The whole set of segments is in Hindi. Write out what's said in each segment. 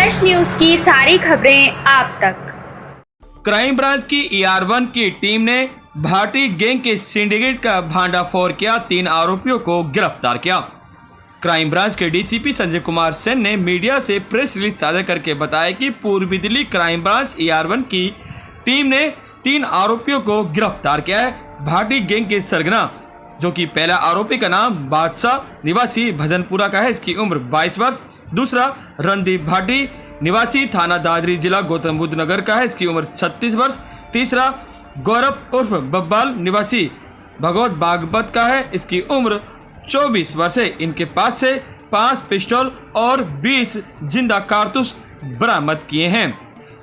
फ्रेश न्यूज की सारी खबरें आप तक। क्राइम ब्रांच की ER1 की टीम ने भाटी गैंग के सिंडिकेट का भांडाफोड़ किया, 3 आरोपियों को गिरफ्तार किया। क्राइम ब्रांच के DCP संजय कुमार सेन ने मीडिया से प्रेस रिलीज साझा करके बताया कि पूर्वी दिल्ली क्राइम ब्रांच ER1 की टीम ने 3 आरोपियों को गिरफ्तार किया है। भाटी गैंग के सरगना, जो कि पहला आरोपी का नाम बादशाह निवासी भजनपुरा का है, इसकी उम्र 22 वर्ष। दूसरा रणदीप भाटी निवासी थाना दादरी जिला गौतम बुद्ध नगर का है, इसकी उम्र 36 वर्ष। तीसरा गौरव उर्फ बब्बाल निवासी भगवत बागपत का है, इसकी उम्र 24 वर्ष है। इनके पास से 5 पिस्टल और 20 जिंदा कारतूस बरामद किए हैं।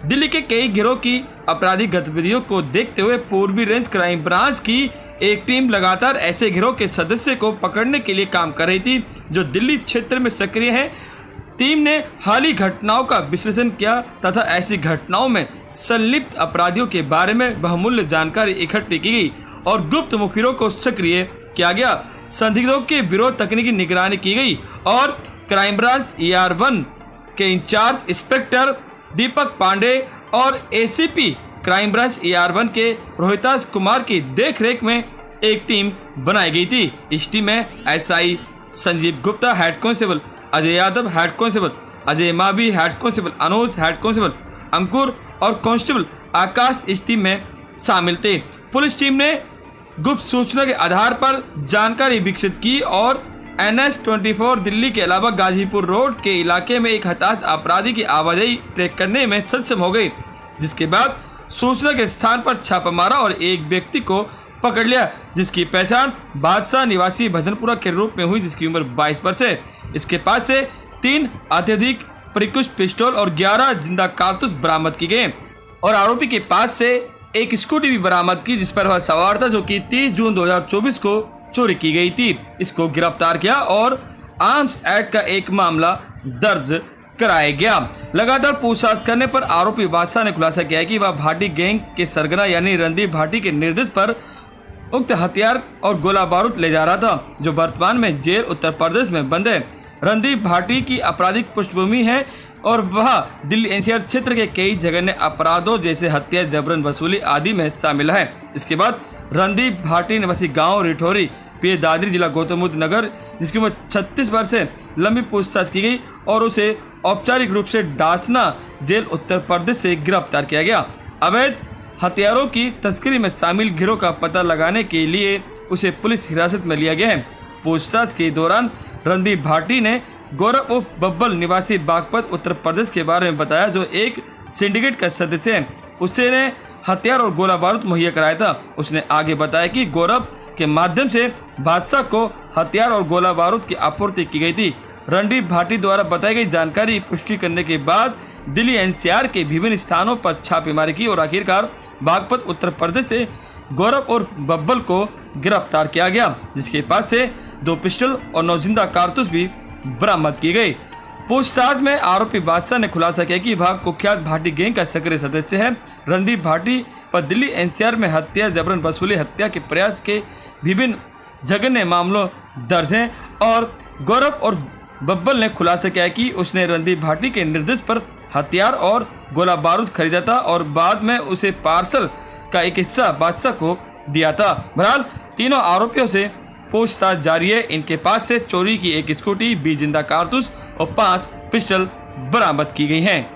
दिल्ली के कई गिरोह की आपराधिक गतिविधियों को देखते हुए पूर्वी रेंज क्राइम ब्रांच की एक टीम लगातार ऐसे गिरोह के सदस्य को पकड़ने के लिए काम कर रही थी जो दिल्ली क्षेत्र में सक्रिय हैं। टीम ने हाल ही घटनाओं का विश्लेषण किया तथा ऐसी घटनाओं में संलिप्त अपराधियों के बारे में बहुमूल्य जानकारी इकट्ठी की गई और गुप्त मुखबिरों को सक्रिय किया गया। संदिग्धों के विरोध तकनीकी निगरानी की गई और क्राइम ब्रांच ER1 के इंचार्ज इंस्पेक्टर दीपक पांडे और ACP क्राइम ब्रांच ER1 के रोहितास कुमार की देखरेख में एक टीम बनाई गई थी। इस टीम में SI Sanjeev Gupta, head constable Ajay Yadav, head constable Ajay Mavi, head constable Anuj, head constable Ankur और कांस्टेबल आकाश इस टीम में शामिल थे। पुलिस टीम ने गुप्त सूचना के आधार पर जानकारी विकसित की और NH-24 दिल्ली के अलावा गाजीपुर रोड के इलाके में एक हताश अपराधी की आवाजाही ट्रैक करने में सक्षम हो गई, जिसके बाद सूचना के स्थान पर छापा मारा और एक व्यक्ति को पकड़ लिया, जिसकी पहचान बादशाह निवासी भजनपुरा के रूप में हुई, जिसकी उम्र 22 वर्ष है। इसके पास से 3 अत्यधिक परिकुश पिस्टल और 11 जिंदा कारतूस बरामद की गए और आरोपी के पास से एक स्कूटी भी बरामद की जिस पर वह सवार था, जो कि 30 जून 2024 को चोरी की गई थी। इसको गिरफ्तार किया और आर्म्स एक्ट का एक मामला दर्ज कराया गया। लगातार पूछताछ करने पर आरोपी बादशाह ने खुलासा किया है कि वह भाटी गैंग के सरगना यानी रणदीप भाटी के निर्देश पर उक्त हथियार और गोला बारूद ले जा रहा था, जो वर्तमान में जेल उत्तर प्रदेश में बंद है। रणदीप भाटी की आपराधिक पृष्ठभूमि है और वह दिल्ली NCR क्षेत्र के कई जघन्य अपराधों जैसे हत्या, जबरन वसूली आदि में शामिल है। इसके बाद रणदीप भाटी निवासी गांव रिठौरी PA दादरी जिला गौतम बुद्ध नगर, जिसकी उम्र 36 वर्ष से लंबी पूछताछ की गई और उसे औपचारिक रूप से डासना जेल उत्तर प्रदेश से गिरफ्तार किया गया। अवैध हथियारों की तस्करी में शामिल गिरोह का पता लगाने के लिए उसे पुलिस हिरासत में लिया गया है। पूछताछ के दौरान रणदीप भाटी ने गौरव उर्फ बब्बल निवासी बागपत उत्तर प्रदेश के बारे में बताया, जो एक सिंडिकेट का सदस्य है। उसने हथियार और गोला बारूद मुहैया कराया था। उसने आगे बताया कि गौरव के माध्यम से बादशाह को हथियार और गोला बारूद की आपूर्ति की गई थी। रणदीप भाटी द्वारा बताई गई जानकारी पुष्टि करने के बाद दिल्ली NCR के विभिन्न स्थानों पर छापेमारी की और आखिरकार बागपत उत्तर प्रदेश से गौरव और बब्बल को गिरफ्तार किया गया, जिसके पास से 2 पिस्टल और 9 जिंदा कारतूस भी बरामद की गई। पूछताछ में आरोपी बादशाह ने खुलासा किया कि वह कुख्यात भाटी गैंग का सक्रिय सदस्य है। रणदीप भाटी पर दिल्ली NCR में हत्या, जबरन वसूली, हत्या के प्रयास के विभिन्न जघन्य मामलों दर्ज हैं और गौरव और बब्बल ने खुलासा किया कि उसने रणदीप भाटी के निर्देश पर हथियार और गोला बारूद खरीदा था और बाद में उसे पार्सल का एक हिस्सा बादशाह को दिया था। बहरहाल तीनों आरोपियों से पूछताछ जारी है। इनके पास से चोरी की एक स्कूटी, 20 जिंदा कारतूस और 5 पिस्टल बरामद की गई हैं।